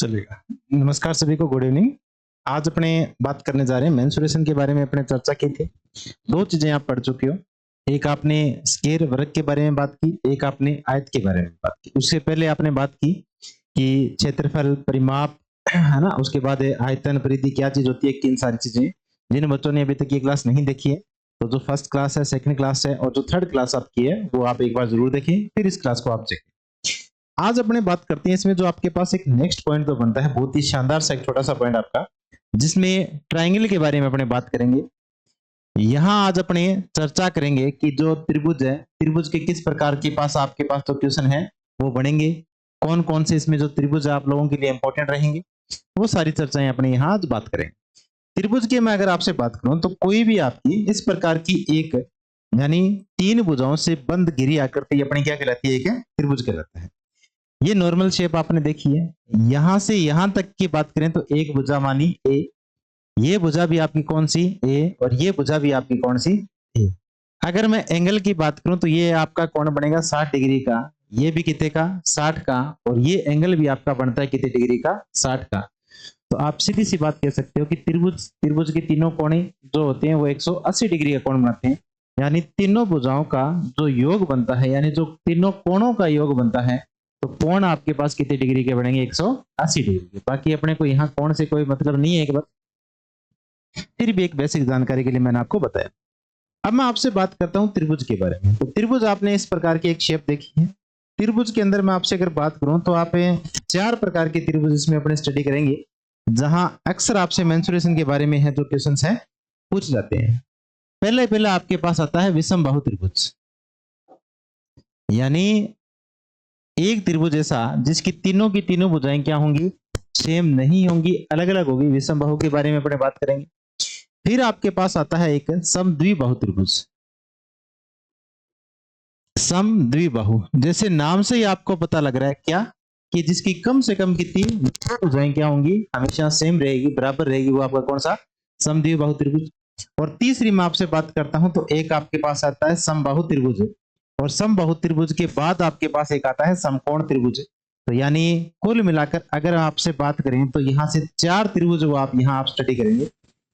चलेगा। नमस्कार सभी को, गुड इवनिंग। आज अपने बात करने जा रहे हैं मेंस्ट्रुएशन के बारे में। अपने चर्चा की थी, दो चीजें आप पढ़ चुके हो। एक आपने स्क्वायर वर्ग के बारे में बात की, एक आपने आयत के बारे में बात की। उससे पहले आपने बात की कि क्षेत्रफल, परिमाप, है ना। उसके बाद आयतन, परिधि क्या चीज होती है, किन सारी चीजें। जिन बच्चों ने अभी तक ये क्लास नहीं देखी है, तो जो फर्स्ट क्लास है, सेकंड क्लास है और जो थर्ड क्लास आपकी है, वो आप एक बार जरूर देखें, फिर इस क्लास को आप चेक। आज अपने बात करते हैं इसमें जो आपके पास एक नेक्स्ट पॉइंट तो बनता है, बहुत ही शानदार सा एक छोटा सा पॉइंट आपका, जिसमें ट्रायंगल के बारे में अपने बात करेंगे। यहाँ आज अपने चर्चा करेंगे कि जो त्रिभुज है, त्रिभुज के किस प्रकार के पास आपके पास जो क्वेश्चन है वो बनेंगे, कौन कौन से इसमें जो त्रिभुज है आप लोगों के लिए इंपॉर्टेंट रहेंगे, वो सारी चर्चाएं अपने यहाँ आज बात करेंगे। त्रिभुज की मैं अगर आपसे बात करूं तो कोई भी आपकी इस प्रकार की एक, यानी तीन भुजाओं से बंद घिरी आकृति अपनी क्या कहलाती है, एक त्रिभुज कहलाता है। ये नॉर्मल शेप आपने देखी है। यहां से यहां तक की बात करें तो एक भुजा मानी ए, ये भुजा भी आपकी कौन सी ए, और ये भुजा भी आपकी कौन सी ए। अगर मैं एंगल की बात करूं तो ये आपका कोण बनेगा 60 डिग्री का, ये भी कितने का 60 का, और ये एंगल भी आपका बनता है कितने डिग्री का 60 का। तो आप सीधी सी बात कह सकते हो कि त्रिभुज त्रिभुज के तीनों कोणे जो होते हैं वो 180 डिग्री का कोण बनाते हैं। यानी तीनों भुजाओं का जो योग बनता है, यानी जो तीनों कोणों का योग बनता है, तो कोण आपके पास कितने डिग्री के बनेंगे, 180 डिग्री के। बाकी अपने को यहाँ कोण से कोई मतलब नहीं है, एक बार फिर भी एक बेसिक जानकारी के लिए मैंने आपको बताया। अब मैं आपसे बात करता हूँ त्रिभुज के बारे में। तो त्रिभुज आपने इस प्रकार की एक शेप देखी है। त्रिभुज के अंदर मैं आपसे अगर बात करूं तो आप चार प्रकार के त्रिभुज इसमें अपने स्टडी करेंगे, जहां अक्सर आपसे मेंस्ट्रुएशन के बारे में है जो क्वेश्चंस है पूछ जाते हैं। पहला आपके पास आता है विषम बाहु त्रिभुज, यानी एक त्रिभुज ऐसा जिसकी तीनों की तीनों भुजाएं क्या होंगी, सेम नहीं होंगी, अलग अलग होगी। विषम बाहु के बारे में अपने बात करेंगे। फिर आपके पास आता है एक समद्विबाहु त्रिभुज। समद्विबाहु जैसे नाम से ही आपको पता लग रहा है क्या, कि जिसकी कम से कम कितनी भुजाएं क्या होंगी, हमेशा सेम रहेगी, बराबर रहेगी, वो आपका कौन सा, समद्विबाहु त्रिभुज। और तीसरी मैं आपसे बात करता हूं तो एक आपके पास आता है समबाहु त्रिभुज, और समबाहु त्रिभुज के बाद आपके पास एक आता है समकोण त्रिभुज। तो यानी कुल मिलाकर अगर आपसे बात करें तो यहाँ से चार त्रिभुज वो आप यहाँ आप स्टडी करेंगे।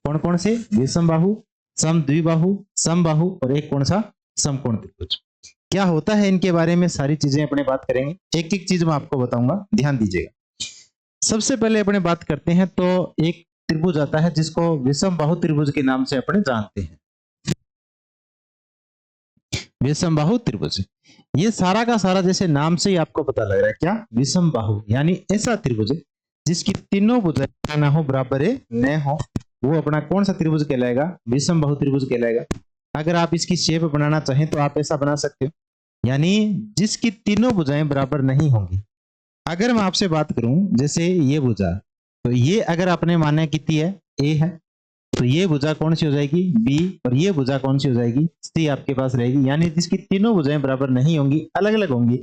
कौन कौन से, विषमबाहु, समद्विबाहु, समबाहु और एक कौन सा, समकोण त्रिभुज। क्या होता है इनके बारे में सारी चीजें अपने बात करेंगे, एक एक चीज मैं आपको बताऊंगा, ध्यान दीजिएगा। सबसे पहले अपने बात करते हैं तो एक त्रिभुज आता है जिसको विषम बाहु त्रिभुज के नाम से अपने जानते हैं। विषम बाहु त्रिभुज, ये सारा का सारा जैसे नाम से ही आपको पता लग रहा है क्या, विषम बाहु, यानी ऐसा त्रिभुज जिसकी तीनों भुजाएं ना हो, बराबर न हो, वो अपना कौन सा त्रिभुज कहलाएगा, विषम बाहु त्रिभुज कहलाएगा। अगर आप इसकी शेप बनाना चाहें तो आप ऐसा बना सकते हो, यानी जिसकी तीनों भुजाएं बराबर नहीं होंगी। अगर मैं आपसे बात करूं जैसे ये भुजा, तो ये अगर आपने माना कितनी है, ए है, तो ये भुजा कौन सी हो जाएगी, बी, और ये भुजा कौन सी हो जाएगी, सी आपके पास रहेगी। यानी जिसकी तीनों भुजाएं बराबर नहीं होंगी, अलग अलग होंगी,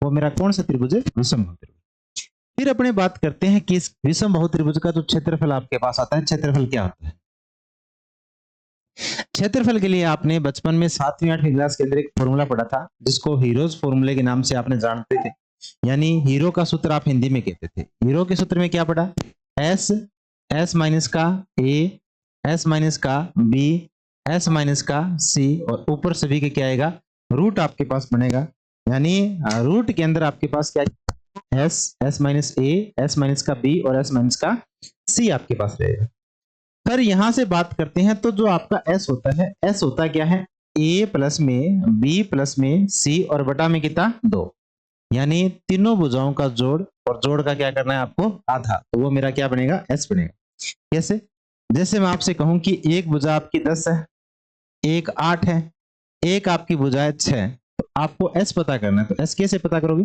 वो मेरा कौन सा त्रिभुज है, विषम बाहु त्रिभुज। फिर अपने बात करते हैं कि इस विषम बाहु त्रिभुज का जो क्षेत्रफल आपके पास आता है, क्षेत्रफल क्या होता है। क्षेत्रफल के लिए आपने बचपन में 7वीं 8वीं क्लास के अंदर एक फॉर्मूला पढ़ा था, जिसको हीरोज फॉर्मूले के नाम से आपने जानते थे। यानी हीरो का सूत्र आप हिंदी में कहते थे। हीरो के सूत्र में क्या पढ़ा, एस, एस माइनस का ए, एस माइनस का बी, एस माइनस का सी, और ऊपर सभी के क्या आएगा, रूट आपके पास बनेगा। यानी रूट के अंदर आपके पास क्या, S, S minus A, S minus का बी और एस माइनस का सी आपके पास रहेगा। फिर यहां से बात करते हैं तो जो आपका एस होता है, एस होता क्या है, ए प्लस में बी प्लस में सी और बटा में कितना, 2। यानी तीनों भुजाओं का जोड़, और जोड़ का क्या करना है आपको, आधा, तो वो मेरा क्या बनेगा, एस बनेगा। कैसे, जैसे मैं आपसे कहूं कि एक भुजा आपकी 10 है, एक 8 है, एक आपकी भुजा है 6, तो आपको एस पता करना है। तो एस कैसे पता करोगे,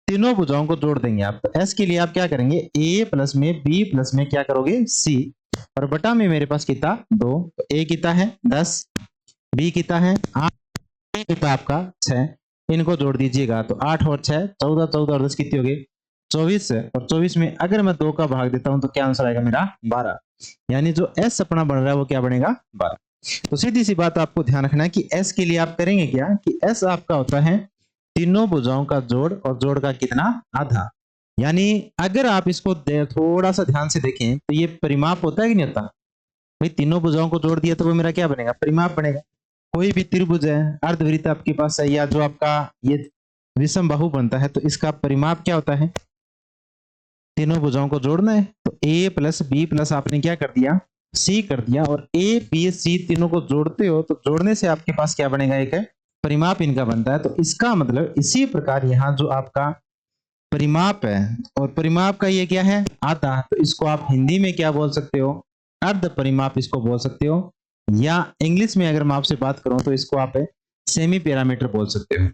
तीनों भुजाओं को जोड़ देंगे आप। तो एस के लिए आप क्या करेंगे, ए प्लस में बी प्लस में क्या करोगे, सी, और बटा में मेरे पास कितना, 2। तो ए कितना है 10, बी कितना है 8, कितना आपका 6, इनको जोड़ दीजिएगा तो 8 और 6 14, 14 और 10 कितनी हो गई, 24 है। और 24 में अगर मैं 2 का भाग देता हूं तो क्या आंसर आएगा मेरा, 12। यानी जो एस अपना बन रहा है वो क्या बनेगा, 12। तो सीधी सी बात आपको ध्यान रखना है कि एस के लिए आप करेंगे क्या, कि एस आपका होता है तीनों भुजाओं का जोड़, और जोड़ का कितना, आधा। यानी अगर आप इसको थोड़ा सा ध्यान से देखें तो ये परिमाप होता है कि नहीं होता? भाई तीनों भुजाओं को जोड़ दिया तो वो मेरा क्या बनेगा? परिमाप बनेगा। कोई भी त्रिभुज है, अर्धवृत्त आपके पास है, या जो आपका ये विषम बाहु बनता है, तो इसका परिमाप क्या होता है? तीनों भुजाओं को जोड़ना है। तो ए प्लस बी प्लस आपने क्या कर दिया? सी कर दिया। और ए बी सी तीनों को जोड़ते हो तो जोड़ने से आपके पास क्या बनेगा? एक है परिमाप इनका बनता है। तो इसका मतलब इसी प्रकार यहाँ जो आपका परिमाप है, और परिमाप का ये क्या है? आधा। तो इसको आप हिंदी में क्या बोल सकते हो? अर्ध परिमाप इसको बोल सकते हो, या इंग्लिश में अगर मैं आपसे बात करूं तो इसको आप सेमी पैरामीटर बोल सकते हो।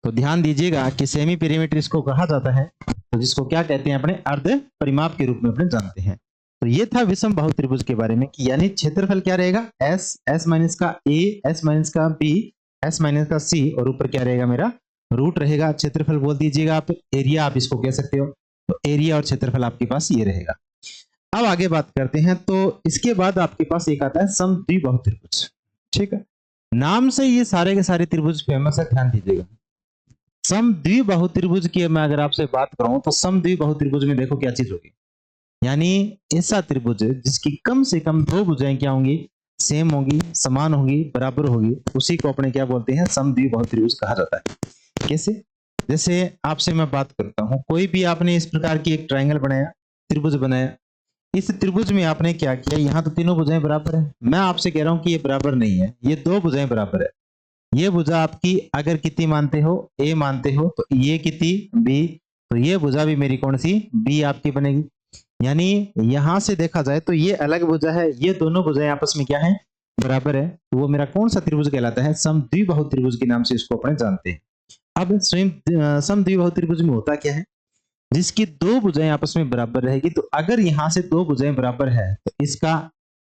तो ध्यान दीजिएगा कि सेमी पैरामीटर इसको कहा जाता है, तो जिसको क्या कहते हैं? अपने अर्ध परिमाप के रूप में अपने जानते हैं। तो ये था विषम बाहु त्रिभुज के बारे में कि यानी क्षेत्रफल क्या रहेगा? एस, एस माइनस का ए, एस माइनस का बी, एस माइनस का सी, और ऊपर क्या रहेगा? मेरा रूट रहेगा। क्षेत्रफल बोल दीजिएगा आप, एरिया आप इसको कह सकते हो। तो एरिया और क्षेत्रफल आपके पास ये रहेगा। अब आगे बात करते हैं। तो इसके बाद आपके पास एक आता है समद्विबाहु त्रिभुज। ठीक है, नाम से ये सारे के सारे त्रिभुज फेमस है, ध्यान दीजिएगा। समद्विबाहु त्रिभुज की मैं अगर आपसे बात करूं तो समद्विबाहु त्रिभुज में देखो क्या चीज होगी, यानी ऐसा त्रिभुज जिसकी कम से कम दो भुजाएं क्या होंगी? सेम होंगी, समान होंगी, बराबर होगी, उसी को अपने क्या बोलते हैं? समद्विबाहु त्रिभुज कहा जाता है। कैसे? जैसे आपसे मैं बात करता हूं, कोई भी आपने इस प्रकार की एक ट्रायंगल बनाया, त्रिभुज बनाया। इस त्रिभुज में आपने क्या किया? यहाँ तो तीनों भुजाएं बराबर है। मैं आपसे कह रहा हूं कि ये बराबर नहीं है, ये दो भुजाएं बराबर है। ये भुजा आपकी अगर कितनी मानते हो? ए मानते हो, तो ये कितनी? बी। तो ये भुजा भी मेरी कौन सी? बी आपकी बनेगी। यानी यहां से देखा जाए तो ये अलग भुजा है, ये दोनों भुजाएं आपस में क्या है? बराबर है। तो वो मेरा कौन सा त्रिभुज कहलाता है? समद्विबाहु त्रिभुज के नाम से इसको अपने जानते हैं। अब स्वयं समद्विबाहु त्रिभुज में होता क्या है? जिसकी दो भुजाएं आपस में बराबर रहेगी। तो अगर यहां से दो भुजाएं बराबर है तो इसका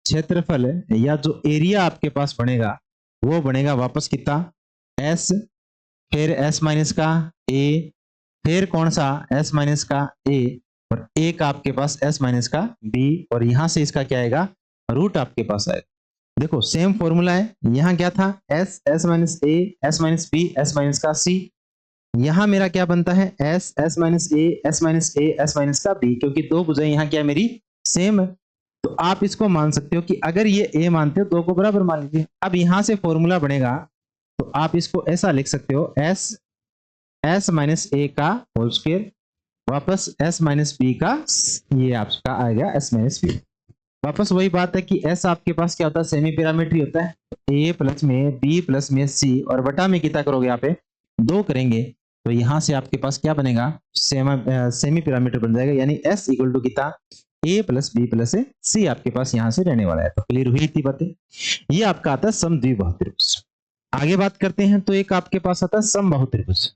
क्षेत्रफल या जो एरिया आपके पास बनेगा वो बनेगा वापस कितना? एस, फिर एस माइनस का ए, फिर कौन सा? एस माइनस का ए, और एक आपके पास एस माइनस का बी, और यहां से इसका क्या आएगा? रूट आपके पास आएगा। देखो सेम फॉर्मूला है, यहाँ क्या था? S, S minus A, S minus B, S minus का सी। यहां मेरा क्या बनता है? S, S minus A, S minus A, S minus का बी, क्योंकि दो भुजाएं यहाँ क्या मेरी? सेम है। तो आप इसको मान सकते हो कि अगर ये ए मानते हो, दो को बराबर मान लीजिए। अब यहां से फॉर्मूला बनेगा, तो आप इसको ऐसा लिख सकते हो, एस, एस माइनस ए का होल स्क्वायर, वापस एस माइनस बी का, ये आपका आएगा एस माइनस बी। वापस वही बात है कि एस आपके पास क्या होता है? सेमी पैरामीटर होता है। ए प्लस में बी प्लस में सी, और बटा में कितना करोगे? यहाँ पे दो करेंगे, तो यहां से आपके पास क्या बनेगा? सेमी पैरामीटर बन जाएगा। यानी एस इक्वल टू कितना? ए प्लस बी प्लस सी आपके पास यहां से रहने वाला है। तो क्लियर हुई इतनी बातें? ये आपका आता है समद्विबाहु त्रिभुज। आगे बात करते हैं। तो एक आपके पास आता है समबाहु त्रिभुज।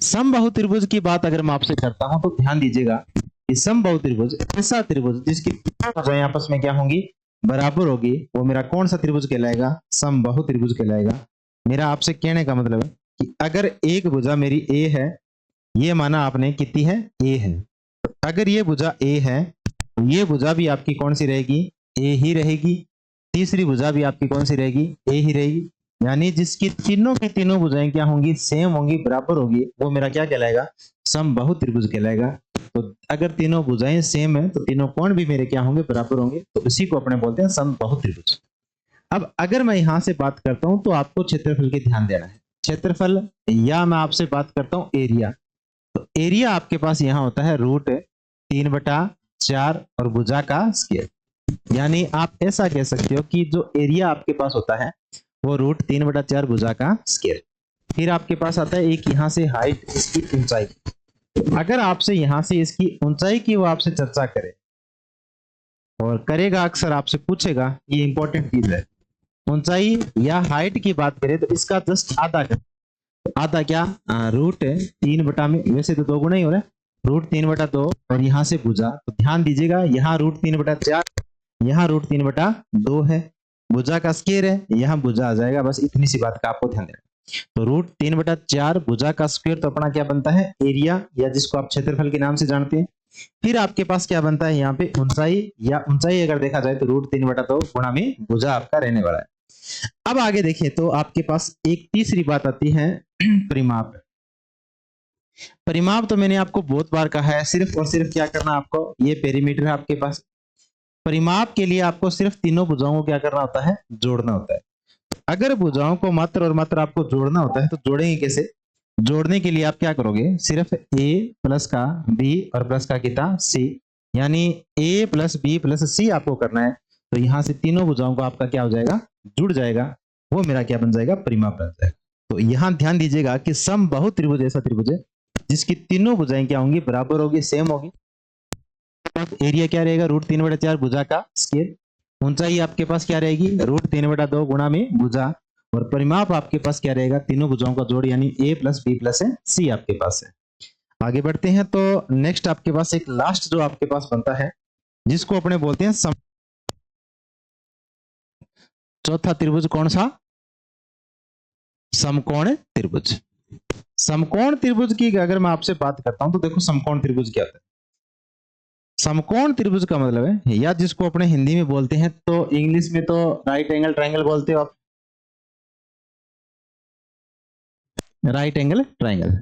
समबाहु त्रिभुज की बात अगर मैं आपसे करता हूं तो ध्यान दीजिएगा कि समबाहु त्रिभुज ऐसा त्रिभुज जिसकी भुजाएं आपस में क्या होंगी? बराबर होगी, वो मेरा कौन सा त्रिभुज कहलाएगा? समबाहु त्रिभुज कहलाएगा। मेरा आपसे कहने का मतलब है कि अगर एक भुजा मेरी ए है, ये माना आपने कितनी है? ए है। तो अगर ये भुजा ए है तो ये भुजा भी आपकी कौन सी रहेगी? ए ही रहेगी। तीसरी भुजा भी आपकी कौन सी रहेगी? ए ही रहेगी। यानी जिसकी तीनों की तीनों भुजाएं क्या होंगी? सेम होंगी, बराबर होगी, वो मेरा क्या कहलाएगा? समबाहु त्रिभुज कहलाएगा। तो अगर तीनों भुजाएं सेम है तो तीनों कोण भी मेरे क्या होंगे? बराबर होंगे। तो इसी को अपने बोलते हैं समबाहु त्रिभुज। अब अगर मैं यहां से बात करता हूं तो आपको क्षेत्रफल के ध्यान देना है। क्षेत्रफल, या मैं आपसे बात करता हूं एरिया। तो एरिया आपके पास यहां होता है रूट 3/4 और भुजा का स्क्वायर। यानी आप ऐसा कह सकते हो कि जो एरिया आपके पास होता है वो रूट 3/4 भुजा का स्क्वायर। फिर आपके पास आता है एक यहां से हाइट, इसकी ऊंचाई। अगर आपसे यहां से इसकी ऊंचाई की वो आपसे चर्चा करे और करेगा, अक्सर आपसे पूछेगा, ये इंपॉर्टेंट चीज है। ऊंचाई या हाइट की बात करें तो इसका जस्ट आधा कर, आधा क्या? रूट 3 में, वैसे तो 2 गुना ही हो रहा है, रूट 3/2, और यहाँ से भुजा। तो ध्यान दीजिएगा, यहाँ रूट 3/4, यहाँ रूट 3/2 है। भुजा का स्क्वायर है, यहाँ भुजा आ जाएगा। बस इतनी सी बात का आपको ध्यान देना। तो रूट 3/4 भुजा का स्क्वायर, तो अपना क्या बनता है? एरिया, या जिसको आप क्षेत्रफल के नाम से जानते हैं। फिर आपके पास क्या बनता है? यहाँ पे ऊंचाई, या ऊंचाई अगर देखा जाए तो रूट 3/2 गुणा में भुजा आपका रहने वाला है। अब आगे देखिए तो आपके पास एक तीसरी बात आती है परिमाप। परिमाप तो मैंने आपको बहुत बार कहा है, सिर्फ और सिर्फ क्या करना आपको, ये पेरीमीटर है आपके पास। परिमाप के लिए आपको सिर्फ तीनों भुजाओं को क्या करना होता है, जोड़ना होता है। अगर भुजाओं को मात्र और मात्र आपको जोड़ना होता है तो जोड़ेंगे कैसे? जोड़ने के लिए आप क्या करोगे, सिर्फ a प्लस का b और प्लस का कितना c, यानी a plus b plus c आपको करना है। तो यहां से तीनों भुजाओं को आपका क्या हो जाएगा, जुड़ जाएगा, वो मेरा क्या बन जाएगा, परिमाप बन जाएगा। तो यहां ध्यान दीजिएगा कि समबाहु त्रिभुज ऐसा त्रिभुज है जिसकी तीनों भुजाएं क्या होंगी, बराबर होगी, सेम होगी। एरिया क्या रहेगा, √3/4 भुजा का स्केयर। ऊंचाई आपके पास क्या रहेगी, √3/2 गुणा में भुजा। और परिमाप आपके पास क्या रहेगा, तीनों भुजाओं का जोड़, यानी a plus b plus c आपके पास है। आगे बढ़ते हैं तो नेक्स्ट आपके पास एक लास्ट जो आपके पास बनता है जिसको अपने बोलते हैं चौथा त्रिभुज। कौन सा? समकोण त्रिभुज। समकोण त्रिभुज की अगर मैं आपसे बात करता हूं तो देखो समकोण त्रिभुज क्या होता है। समकोण त्रिभुज का मतलब है, या जिसको अपने हिंदी में बोलते हैं तो इंग्लिश में तो राइट एंगल ट्रायंगल बोलते हो आप, राइट एंगल ट्रायंगल।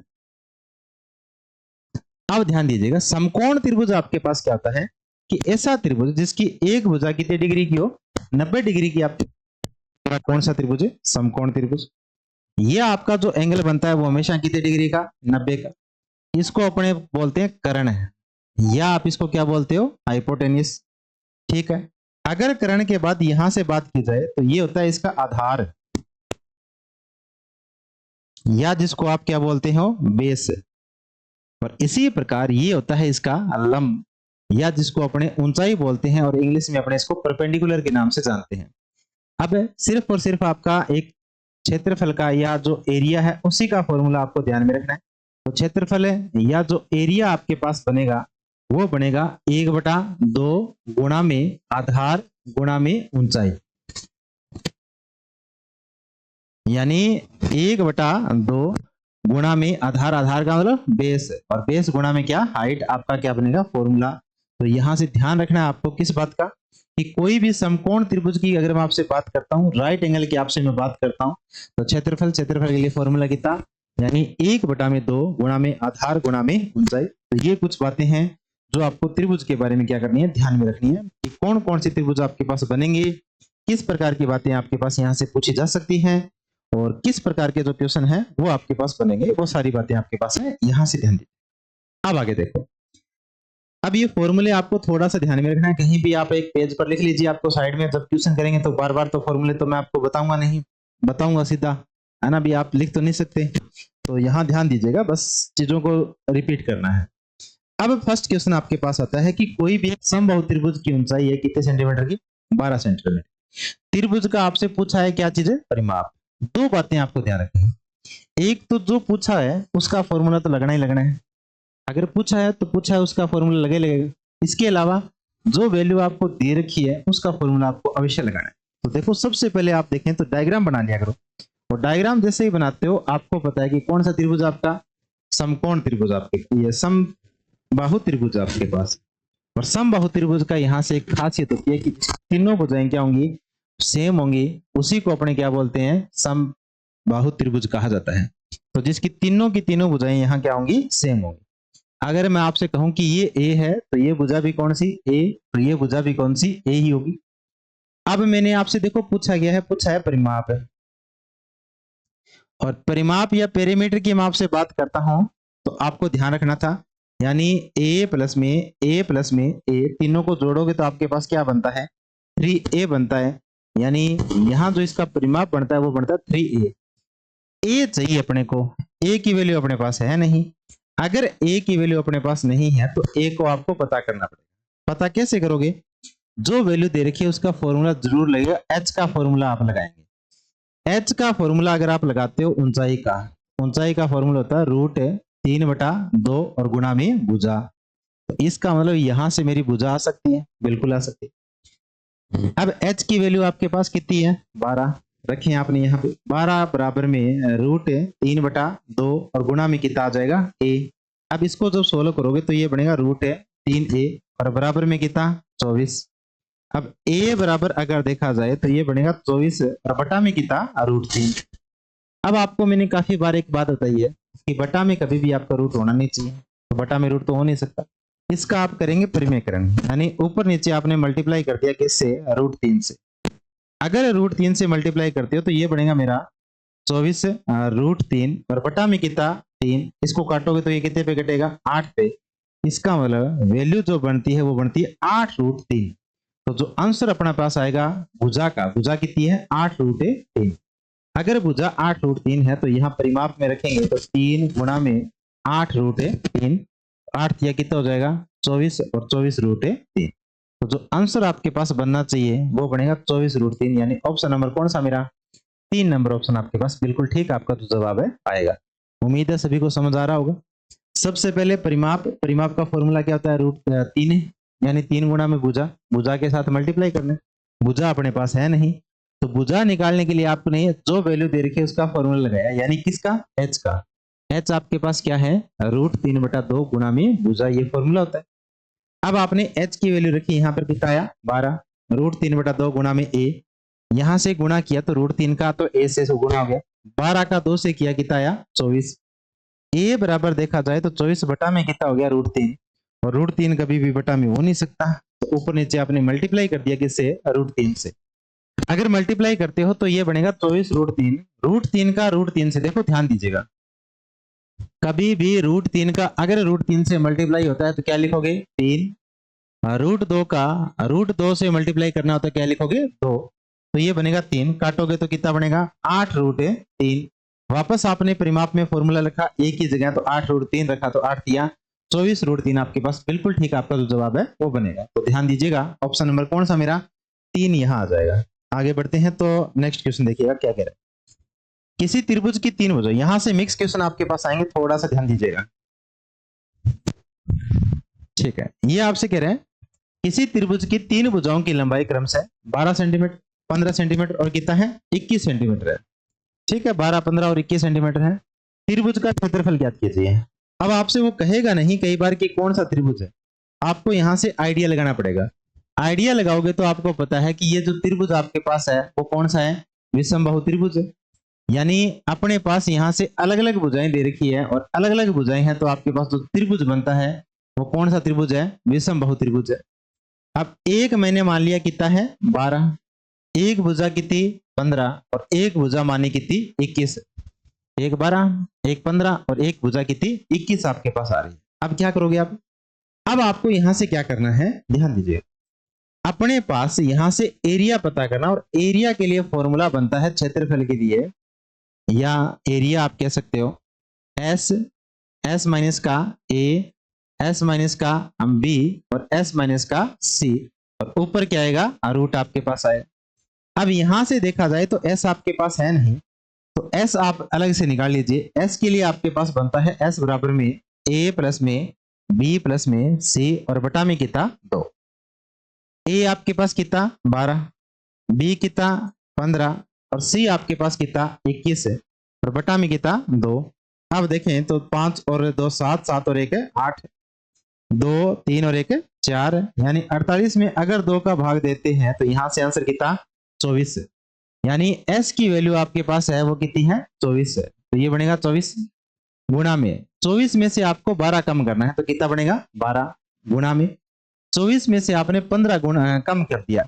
अब ध्यान दीजिएगा, समकोण त्रिभुज आपके पास क्या होता है कि ऐसा त्रिभुज जिसकी एक भुजा कितने डिग्री की हो, 90 डिग्री की। आप कौन सा त्रिभुज है, समकोण त्रिभुज। ये आपका जो एंगल बनता है वो हमेशा कितने डिग्री का, 90 का। इसको अपने बोलते हैं कर्ण है, या आप इसको क्या बोलते हो, हाइपोटेन्यूस। ठीक है। अगर कर्ण के बाद यहां से बात की जाए तो ये होता है इसका आधार, या जिसको आप क्या बोलते हो, बेस। और इसी प्रकार ये होता है इसका लंब, या जिसको अपने ऊंचाई बोलते हैं, और इंग्लिश में अपने इसको परपेंडिकुलर के नाम से जानते हैं। अब सिर्फ और सिर्फ आपका एक क्षेत्रफल का या जो एरिया है उसी का फॉर्मूला आपको ध्यान में रखना है। तो क्षेत्रफल है या जो एरिया आपके पास बनेगा वो बनेगा 1/2 गुणा में आधार गुणा में ऊंचाई, यानी 1/2 गुणा में आधार, आधार का मतलब बेस, और बेस गुणा में क्या, हाइट। आपका क्या बनेगा, फॉर्मूला। तो यहां से ध्यान रखना है आपको किस बात का, कि कोई भी समकोण त्रिभुज की अगर मैं आपसे बात करता हूं, राइट एंगल की आपसे मैं बात करता हूं, तो क्षेत्रफल, क्षेत्रफल के लिए फॉर्मूला कितना, यानी 1/2 गुणा में आधार गुणा में ऊंचाई। तो ये कुछ बातें हैं जो आपको त्रिभुज के बारे में क्या करनी है, ध्यान में रखनी है, कि कौन कौन से त्रिभुज आपके पास बनेंगे, किस प्रकार की बातें आपके पास यहाँ से पूछी जा सकती हैं, और किस प्रकार के जो क्वेश्चन है वो आपके पास बनेंगे, वो सारी बातें आपके पास है, यहां से ध्यान दीजिए। अब आगे देखो, अब ये फॉर्मूले आपको थोड़ा सा ध्यान में रखना है, कहीं भी आप एक पेज पर लिख लीजिए, आपको साइड में जब ट्यूशन करेंगे तो बार बार तो फॉर्मूले तो मैं आपको बताऊंगा नहीं, बताऊंगा सीधा, है ना, भी आप लिख तो नहीं सकते। तो यहाँ ध्यान दीजिएगा, बस चीजों को रिपीट करना है। अब फर्स्ट क्वेश्चन आपके पास आता है कि कोई भी समबाहु त्रिभुज की ऊंचाई है कितने सेंटीमीटर की, 12 सेंटीमीटर। त्रिभुज का आपसे पूछा है क्या चीज है, परिमाप। दो बातें आपको ध्यान रखनी है, एक तो जो पूछा है उसका फॉर्मूला तो लगना ही लगना है, अगर पूछा है तो पूछा है उसका फॉर्मूला लगे लगेगा। इसके अलावा जो वैल्यू आपको दे रखी है उसका फॉर्मूला आपको अवश्य लगाना है। तो देखो सबसे पहले आप देखें तो डायग्राम बना लिया करो, और डायग्राम जैसे ही बनाते हो आपको पता है कि कौन सा त्रिभुज आपका, समकोण त्रिभुज आपके, ये समबाहु त्रिभुज आपके पास। और समबाहु त्रिभुज का यहाँ से एक खासियत होती है कि तीनों भुजाएं क्या होंगी, सेम होंगी, उसी को अपने क्या बोलते हैं, समबाहु त्रिभुज कहा जाता है। तो जिसकी तीनों की तीनों भुजाएं यहाँ क्या होंगी, सेम होंगी। अगर मैं आपसे कहूं कि ये ए है तो ये भुजा भी कौन सी, ए, तो ये भुजा भी कौन सी, ए ही होगी। अब मैंने आपसे देखो पूछा गया है, पूछा है परिमाप है, और परिमाप या पेरीमीटर की मैं आपसे बात करता हूं तो आपको ध्यान रखना था, यानी ए प्लस में ए, तीनों को जोड़ोगे तो आपके पास क्या बनता है, 3a बनता है। यानी यहां जो इसका परिमाप बनता है वो बनता है 3a। ए चाहिए अपने को, ए की वैल्यू अपने पास है नहीं। अगर ए की वैल्यू अपने पास नहीं है तो ए को आपको पता करना पड़ेगा। पता कैसे करोगे, जो वैल्यू दे रखी है उसका फॉर्मूला जरूर लगेगा, एच का फॉर्मूला आप लगाएंगे। एच का फॉर्मूला अगर आप लगाते हो ऊंचाई का, ऊंचाई का फॉर्मूला होता है √3/2 और गुणा में भुजा। तो इसका मतलब यहां से मेरी भुजा आ सकती है, बिल्कुल आ सकती है। अब एच की वैल्यू आपके पास कितनी है, 12 रखें आपने यहाँ पे, 12 बराबर में √3/2 और गुणा में कितना आ जाएगा, a। अब इसको जब सोल्व करोगे तो ये बनेगा √3a और बराबर में कितना, 24। अब a बराबर अगर देखा जाए तो ये बनेगा 24 और बटा में कितना √3। अब आपको मैंने काफी बार एक बात बताई है कि बटा में कभी भी आपका रूट होना नहीं चाहिए, तो बटा में रूट तो हो नहीं सकता। इसका आप करेंगे परिमेयकरण, यानी ऊपर नीचे आपने मल्टीप्लाई कर दिया किससे √3 से। अगर √3 से मल्टीप्लाई करते हो तो ये बनेगा मेरा 24 √3 और बटा में कितना 3। इसको काटोगे तो ये कितने पे कटेगा 8 पे। इसका मतलब वैल्यू जो बनती है वो बनती है 8√3। तो जो आंसर अपना पास आएगा भुजा का, भुजा कितनी है 8√3। अगर भुजा 8√3 है तो यहाँ परिमाप में रखेंगे तो 3 गुणा में 8√3, 8 या कितना हो जाएगा 24 और 24√3। तो जो आंसर आपके पास बनना चाहिए वो बनेगा 24√3, यानी ऑप्शन नंबर कौन सा मेरा 3 नंबर ऑप्शन आपके पास बिल्कुल ठीक आपका जो जवाब है आएगा। उम्मीद है सभी को समझ आ रहा होगा। सबसे पहले परिमाप का फॉर्मूला क्या होता है √3 है, यानी 3 गुणा में भुजा, भुजा के साथ मल्टीप्लाई करना। भुजा अपने पास है नहीं तो भुजा निकालने के लिए आपने जो वैल्यू दे रखी है उसका फॉर्मूला लगाया, यानी किसका h का। h आपके पास क्या है √3/2 गुणा में भुजा, ये फॉर्मूला होता है। अब आपने h की वैल्यू रखी, यहाँ पर कितना आया 12, √3/2 गुणा में a, यहां से गुणा किया तो √3 का तो a से गुणा हो गया, 12 का 2 से किया कितना आया 24। a बराबर देखा जाए तो 24 बटा में कितना हो गया √3, और √3 कभी भी बटा में हो नहीं सकता, तो ऊपर नीचे आपने मल्टीप्लाई कर दिया किससे √3 से। अगर मल्टीप्लाई करते हो तो ये बनेगा 24 √3, √3 का √3 से, देखो ध्यान दीजिएगा कभी भी √3 का अगर √3 से मल्टीप्लाई होता है तो क्या लिखोगे 3, √2 का √2 से मल्टीप्लाई करना होता है क्या लिखोगे 2, तो ये बनेगा 3, काटोगे तो कितना बनेगा 8√3। वापस आपने परिमाप में फॉर्मूला रखा एक ही जगह, तो 8√3 रखा तो 8 दिया 24√3 आपके पास बिल्कुल ठीक आपका जो जवाब है वो बनेगा। तो ध्यान दीजिएगा ऑप्शन नंबर कौन सा मेरा 3 यहाँ आ जाएगा। आगे बढ़ते हैं तो नेक्स्ट क्वेश्चन देखिएगा क्या कह रहा है। किसी त्रिभुज की 3 भुजाएं, यहां से मिक्स क्वेश्चन आपके पास आएंगे, थोड़ा सा ध्यान दीजिएगा। ठीक है, ये आपसे कह रहे हैं किसी त्रिभुज की 3 भुजाओं की लंबाई क्रमशः 12 सेंटीमीटर, 15 सेंटीमीटर और कितना है 21 सेंटीमीटर है। ठीक है, 12, 15 और 21 सेंटीमीटर है। त्रिभुज का क्षेत्रफल ज्ञात कीजिए। अब आपसे वो कहेगा नहीं कई बार कि कौन सा त्रिभुज है, आपको यहां से आइडिया लगाना पड़ेगा। आइडिया लगाओगे तो आपको पता है कि ये जो त्रिभुज आपके पास है वो कौन सा है, विषमबाहु त्रिभुज है। यानी अपने पास यहाँ से अलग अलग भुजाएं दे रखी है और अलग अलग भुजाएं हैं, तो आपके पास जो त्रिभुज बनता है वो कौन सा त्रिभुज है, विषमबाहु त्रिभुज है। अब एक मैंने मान लिया कितना है 12, एक भुजा कितनी 15 और एक भुजा मानी कितनी 21, एक 12 एक 15 और एक भुजा कितनी 21 आपके पास आ रही है। अब क्या करोगे आप, अब आपको यहां से क्या करना है ध्यान दीजिए, अपने पास यहां से एरिया पता करना, और एरिया के लिए फॉर्मूला बनता है क्षेत्रफल के लिए, या एरिया आप कह सकते हो एस माइनस का ए, एस माइनस का बी और एस माइनस का सी, और ऊपर क्या आएगा रूट आपके पास आएगा। अब यहां से देखा जाए तो एस आपके पास है नहीं, तो एस आप अलग से निकाल लीजिए। एस के लिए आपके पास बनता है एस बराबर में ए प्लस में बी प्लस में सी और बटा में कितना 2। ए आपके पास कितना 12, बी कितना 15 और सी आपके पास कितना 21 है, और बटा में कितना 2। अब देखें तो 5 और 2 7, 7 और 1 8, 2 3 और 1 4, यानी 48 में अगर 2 का भाग देते हैं तो यहां से आंसर कितना 24 है। यानी s की वैल्यू आपके पास है वो कितनी है 24 है, तो ये बनेगा 24 गुणा में 24 में से आपको 12 कम करना है, तो कितना बनेगा 12 गुणा में 24 में से आपने 15 गुणा कम कर दिया,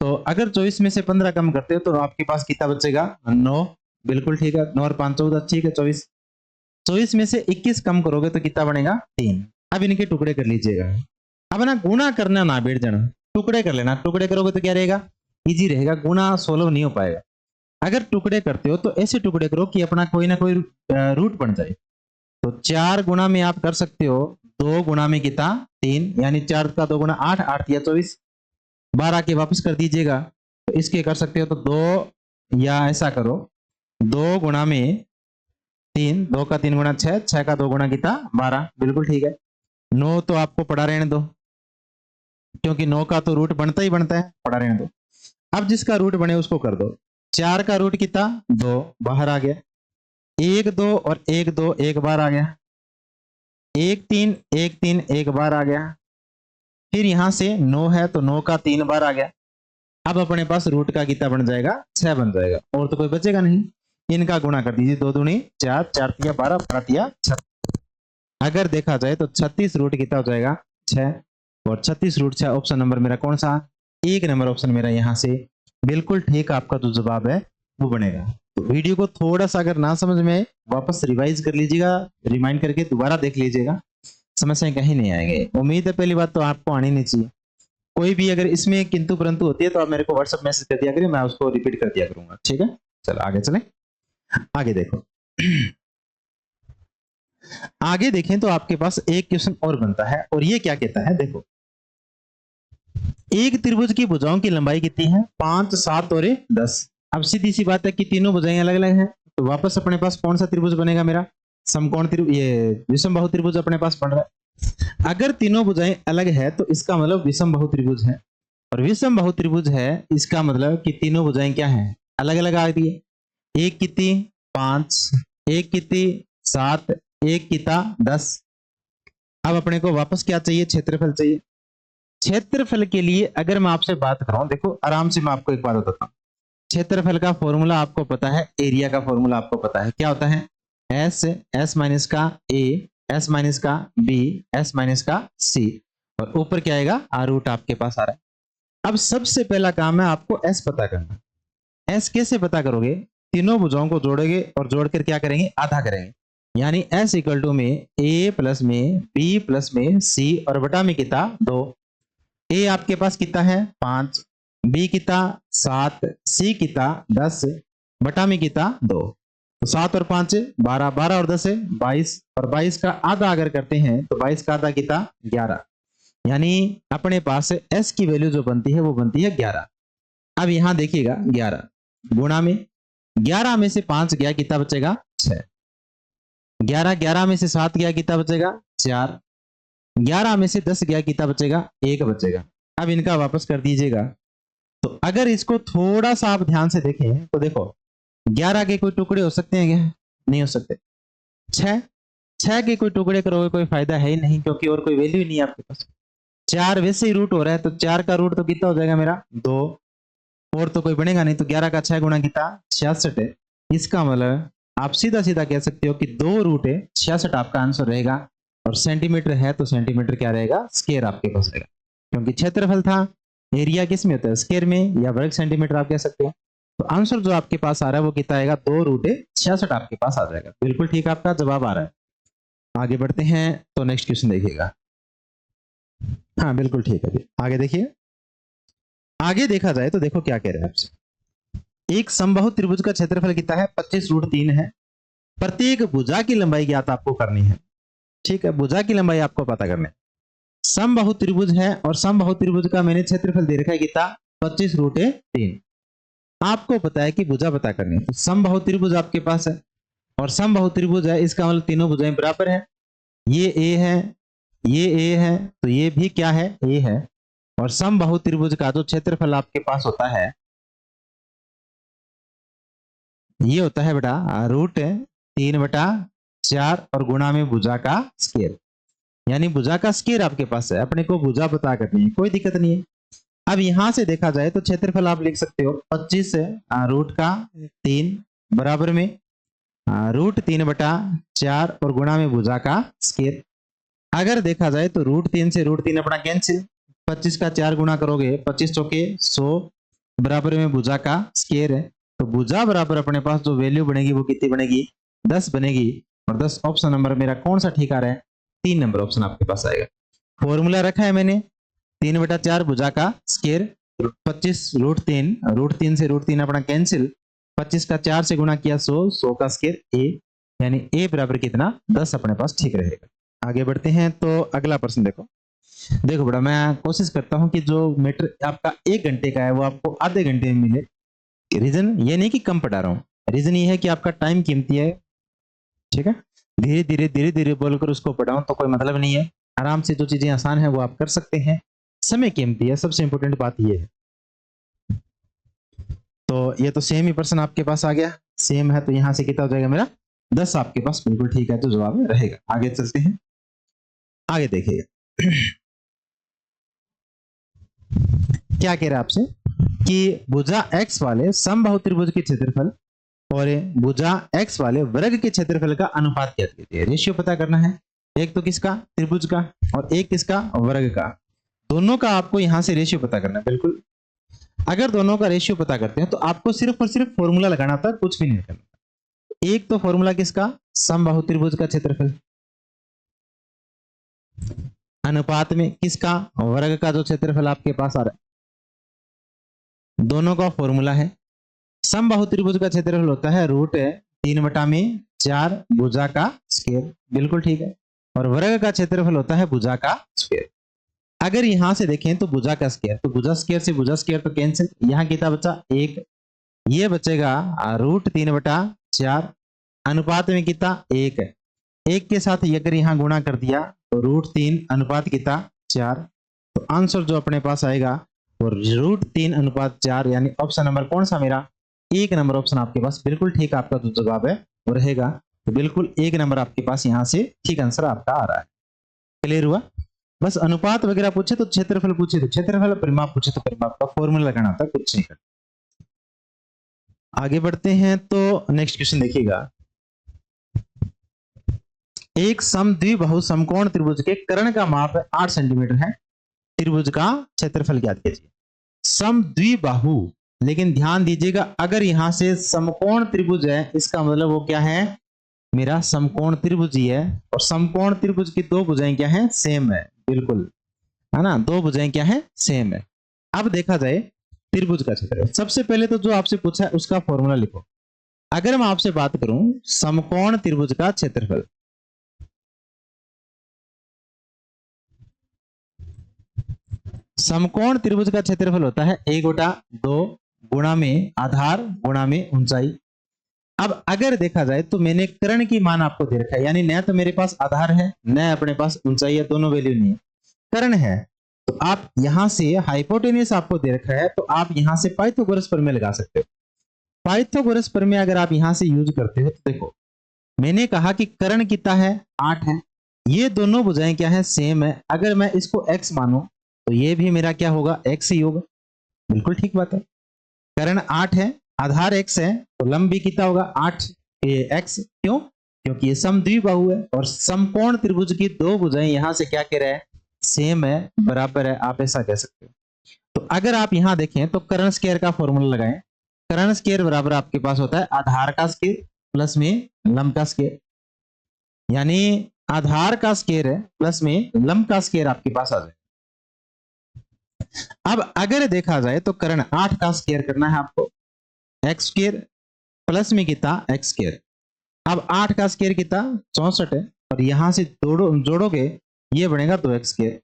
तो अगर 24 में से 15 कम करते हो तो आपके पास कितना बचेगा 9, बिल्कुल ठीक है 9 और 5 14, ठीक है 24। 24 में से 21 कम करोगे तो कितना बनेगा 3। अब इनके टुकड़े कर लीजिएगा। अब ना गुणा करना ना बैठ जाना, टुकड़े कर लेना, टुकड़े करोगे तो क्या रहेगा इजी रहेगा, गुणा सोल्व नहीं हो पाएगा। अगर टुकड़े करते हो तो ऐसे टुकड़े करो कि अपना कोई ना कोई रूट बन जाए। तो 4 गुणा में आप कर सकते हो 2 गुणा में कितना 3, यानी 4 का 2 गुणा 8, 8 या 24, 12 के वापस कर दीजिएगा। तो इसके कर सकते हो तो 2, या ऐसा करो 2 गुणा में 3, 2 का 3 गुणा 6, 6 का 2 गुणा कितना 12, बिल्कुल ठीक है। 9 तो आपको पढ़ा रहने दो, क्योंकि 9 का तो रूट बनता ही बनता है, पढ़ा रहने दो। अब जिसका रूट बने उसको कर दो। 4 का रूट कितना 2, बाहर आ गया। 1 2 और 1 2 एक बार आ गया। 1 3 1 3 एक बार आ गया। फिर यहां से 9 है तो 9 का 3 बार आ गया। अब अपने पास रूट का कितना बन जाएगा, 6 बन जाएगा, और तो कोई बचेगा नहीं। इनका गुणा कर दीजिए, 2 दूनी 4, 4 तिया 12, 12 तिया 36। अगर देखा जाए तो 36 रूट कितना हो जाएगा, 6, और 36 रूट 6 ऑप्शन नंबर मेरा कौन सा, 1 नंबर ऑप्शन मेरा यहाँ से बिल्कुल ठीक आपका जो जवाब है वो बनेगा। तो वीडियो को थोड़ा सा अगर ना समझ में वापस रिवाइज कर लीजिएगा, रिमाइंड करके दोबारा देख लीजिएगा, समस्याएं कहीं नहीं आएंगे। उम्मीद है पहली बात तो आपको आनी नहीं चाहिए। कोई भी अगर इसमें किंतु परंतु होती है तो आप मेरे को व्हाट्सएप मैसेज कर दिया करिए, मैं उसको रिपीट कर दिया करूंगा, ठीक है। चलो आगे चलें। आगे देखो आगे देखें तो आपके पास एक क्वेश्चन और बनता है, और ये क्या कहता है, देखो एक त्रिभुज की भुजाओं की लंबाई कितनी है, 5, 7 और 10। अब सीधी सी बात है कि तीनों भुजाएं अलग अलग हैं, तो वापस अपने पास कौन सा त्रिभुज बनेगा, मेरा समकोण त्रिभुज, ये विषमबाहु त्रिभुज अपने पास बन रहा है। अगर तीनों भुजाएं अलग है तो इसका मतलब विषमबाहु त्रिभुज है, और विषमबाहु त्रिभुज है इसका मतलब कि तीनों भुजाएं क्या हैं, अलग अलग आ गई। एक कितनी 5, एक कितनी 7, एक कितना 10। अब अपने को वापस क्या चाहिए, क्षेत्रफल चाहिए। क्षेत्रफल के लिए अगर मैं आपसे बात करूं, देखो आराम से मैं आपको एक बात बताता हूं। क्षेत्रफल का फॉर्मूला आपको पता है, एरिया का फॉर्मूला आपको पता है, क्या होता है, एस माइनस का ए, एस माइनस का बी, एस माइनस का सी, और ऊपर क्या आएगा, आर रूट आपके पास आ रहा है। अब सबसे पहला काम है आपको एस पता करना। एस कैसे पता करोगे, तीनों भुजाओं को जोड़ोगे और जोड़कर क्या करेंगे, आधा करेंगे, यानी एस इक्वल टू में ए प्लस में बी प्लस में सी और बटा में कितना 2। ए आपके पास कितना है 5, बी कितना 7, सी कितना 10, बटा में कितना 2। तो 7 और 5 12, 12 और 10 22, और 22 का आधा अगर करते हैं तो 22 का आधा कितना 11, यानी अपने पास एस की वैल्यू जो बनती है वो बनती है 11। अब यहां देखिएगा 11 गुणा में 11 में से 5 गया कितना बचेगा 6, 11 में से 7 गया कितना बचेगा 4, 11 में से 10 गया कितना बचेगा 1 बचेगा। अब इनका वापस कर दीजिएगा। तो अगर इसको थोड़ा सा आप ध्यान से देखें तो देखो 11 के कोई टुकड़े हो सकते हैं क्या, नहीं हो सकते। 6 के कोई टुकड़े करोगे कोई फायदा है ही नहीं, क्योंकि और कोई वैल्यू नहीं है आपके पास। 4 वैसे ही रूट हो रहा है, तो 4 का रूट तो कितना हो जाएगा मेरा 2, और तो कोई बनेगा नहीं, तो 11 का 6 गुणा कितना 66 है। इसका मतलब आप सीधा सीधा कह सकते हो कि 2 रूट है 66 आपका आंसर रहेगा। और सेंटीमीटर है तो सेंटीमीटर क्या रहेगा, स्क्वायर आपके पास रहेगा, क्योंकि क्षेत्रफल था। एरिया किस में होता है, स्क्वायर में, या वर्ग सेंटीमीटर आप कह सकते हो। तो आंसर जो आपके पास आ रहा है वो कितना आएगा, 2 रूट 66 आपके पास आ जाएगा। बिल्कुल ठीक आपका जवाब आ रहा है। आगे बढ़ते हैं तो नेक्स्ट क्वेश्चन देखिएगा। हाँ बिल्कुल ठीक है, आगे देखिए। आगे देखा जाए तो देखो क्या कह रहे हैं आपसे, एक समबाहु त्रिभुज का क्षेत्रफल कितना है 25 रूट 3 है। प्रत्येक भुजा की लंबाई ज्ञात आपको करनी है, ठीक है, भुजा की लंबाई आपको पता करनी है। समबाहु त्रिभुज है और समबाहु त्रिभुज का मैंने क्षेत्रफल दे रखा है कितना 25 रूट 3। आपको पता है कि भुजा पता करनी है, तो समबाहु त्रिभुज आपके पास है और समबाहु त्रिभुज है, इसका मतलब तीनों भुजाएं बराबर है। ये ए है, ये ए है, तो ये भी क्या है, ए है। और समबाहु त्रिभुज का जो क्षेत्रफल आपके पास होता है ये होता है बेटा रूट 3/4 और गुणा में भुजा का स्क्वायर, यानी भुजा का स्क्वायर आपके पास है। अपने को भुजा पता करनी है, कोई दिक्कत नहीं है। अब यहां से देखा जाए तो क्षेत्रफल आप लिख सकते हो 25 रूट का 3 बराबर में रूट 3/4 और गुणा में भुजा का स्क्वायर। अगर देखा जाए तो रूट 3 से रूट 3 अपना कैंसिल, 25 का 4 गुणा करोगे 25 चौके 100 बराबर में भुजा का स्क्वायर है। तो भुजा बराबर अपने पास जो वैल्यू बनेगी वो कितनी बनेगी 10 बनेगी। और 10 ऑप्शन नंबर मेरा कौन सा ठीक आ रहा है, 3 नंबर ऑप्शन आपके पास आएगा। फॉर्मूला रखा है मैंने 3/4 भुजा का स्क्वायर, 25 रूट 3 से रूट 3 अपना कैंसिल, 25 का 4 से गुणा किया 100, 100 का स्क्वायर ए, यानी ए बराबर कितना 10 अपने पास ठीक रहेगा। आगे बढ़ते हैं तो अगला प्रश्न देखो। देखो बेटा मैं कोशिश करता हूं कि जो मीटर आपका 1 घंटे का है वो आपको आधे घंटे में मिले। रीजन ये नहीं कि कम पढ़ा रहा हूँ, रीजन ये है कि आपका टाइम कीमती है, ठीक है। धीरे धीरे बोलकर उसको पढ़ाऊं तो कोई मतलब नहीं है। आराम से जो चीजें आसान है वो आप कर सकते हैं, समय कीमती है, सबसे इंपॉर्टेंट बात ये है। तो ये तो सेम ही प्रश्न आपके पास आ गया, सेम है तो यहां से कितना हो जाएगा मेरा 10 आपके पास, बिल्कुल ठीक है, तो जवाब रहेगा। आगे चलते हैं, आगे देखिएगा क्या कह रहा है आपसे। कि भुजा x वाले समबाहु त्रिभुज के क्षेत्रफल और भुजा x वाले वर्ग के क्षेत्रफल का अनुपात ज्ञात कीजिए। रेशियो पता करना है, एक तो किसका, त्रिभुज का, और एक किसका, वर्ग का। दोनों का आपको यहां से रेशियो पता करना है। बिल्कुल, अगर दोनों का रेशियो पता करते हैं तो आपको सिर्फ और सिर्फ फॉर्मूला लगाना था, कुछ भी नहीं करना। एक तो फॉर्मूला किसका, समबाहु त्रिभुज का क्षेत्रफल, अनुपात में किसका, वर्ग का जो क्षेत्रफल आपके पास आ रहा है। दोनों का फॉर्मूला है, समबाहु त्रिभुज का क्षेत्रफल होता है √3/4 भुजा का स्क्वायर। बिल्कुल ठीक है। और वर्ग का क्षेत्रफल होता है भुजा का स्क्वायर। अगर यहां से देखें तो भुजा का स्क्वायर, तो भुजा स्क्वायर से भुजा स्क्वायर तो कैंसिल, यहां कितना बचा, 1, ये बचेगा √3/4, अनुपात में कितना, 1 है। 1 के साथ अगर यहां गुणा कर दिया तो √3 अनुपात कितना, 4। तो आंसर जो अपने पास आएगा वो √3/4, यानी ऑप्शन नंबर कौन सा मेरा, 1 नंबर ऑप्शन आपके पास बिल्कुल ठीक आपका जो जवाब है वो रहेगा। तो बिल्कुल 1 नंबर आपके पास यहां से ठीक आंसर आपका आ रहा है। क्लियर हुआ। बस अनुपात वगैरह पूछे तो क्षेत्रफल पूछे तो क्षेत्रफल, परिमाप पूछे तो परिमाप का फॉर्मूला लगाना था, कुछ नहीं करना। आगे बढ़ते हैं तो नेक्स्ट क्वेश्चन देखिएगा। एक समद्विबाहु समकोण त्रिभुज के कर्ण का माप 8 सेंटीमीटर है, त्रिभुज का क्षेत्रफल ज्ञात कीजिए। समद्विबाहु, लेकिन ध्यान दीजिएगा अगर यहां से समकोण त्रिभुज है इसका मतलब वो क्या है, मेरा समकोण त्रिभुज ही है। और समकोण त्रिभुज की दो भुजाएं क्या है, सेम है। बिल्कुल, है ना, दो भुजाएं क्या है, सेम है। अब देखा जाए त्रिभुज का क्षेत्रफल, सबसे पहले तो जो आपसे पूछा है उसका फॉर्मूला लिखो। अगर मैं आपसे बात करूं समकोण त्रिभुज का क्षेत्रफल, समकोण त्रिभुज का क्षेत्रफल होता है 1/2 गुणा में आधार गुणा में ऊंचाई। अब अगर देखा जाए तो मैंने कर्ण की मान आपको दे रखा है, यानी न तो मेरे पास आधार है न अपने पास ऊंचाई है, दोनों वैल्यू नहीं है, कर्ण है। तो आप यहां से हाइपोटेन्यूस आपको दे रखा है तो आप यहां से पाइथागोरस प्रमेय लगा सकते हो। पाइथागोरस प्रमेय अगर आप यहां से यूज करते हो तो देखो मैंने कहा कि कर्ण कितना है, 8 है। ये दोनों भुजाएं क्या है, सेम है। अगर मैं इसको x मानूं तो ये भी मेरा क्या होगा, x ही होगा। बिल्कुल ठीक बात है। कर्ण 8 है, आधार x है, तो लंब भी कितना होगा, 8 x। क्यों, क्योंकि ये समद्विबाहु है और समकोण त्रिभुज की दो भुजाएं यहां से क्या कह रहे हैं, सेम है, बराबर है, आप ऐसा कह सकते हो। तो अगर आप यहां देखें तो कर्ण स्क्वायर का फॉर्मूला लगाएं। कर्ण स्क्वायर बराबर आपके पास होता है आधार का स्क्वायर प्लस में लंब का स्क्वायर, यानी आधार का स्क्वायर है प्लस में लंब का स्क्वायर आपके पास आ जाए। अब अगर देखा जाए तो कर्ण 8 का स्क्वायर करना है आपको, एक्स स्क्वायर प्लस में कितना, एक्स स्क्वायर। अब 8 का स्क्वायर कितना, 64 है, और यहां से जोड़ोगे ये बनेगा 2x स्क्वायर।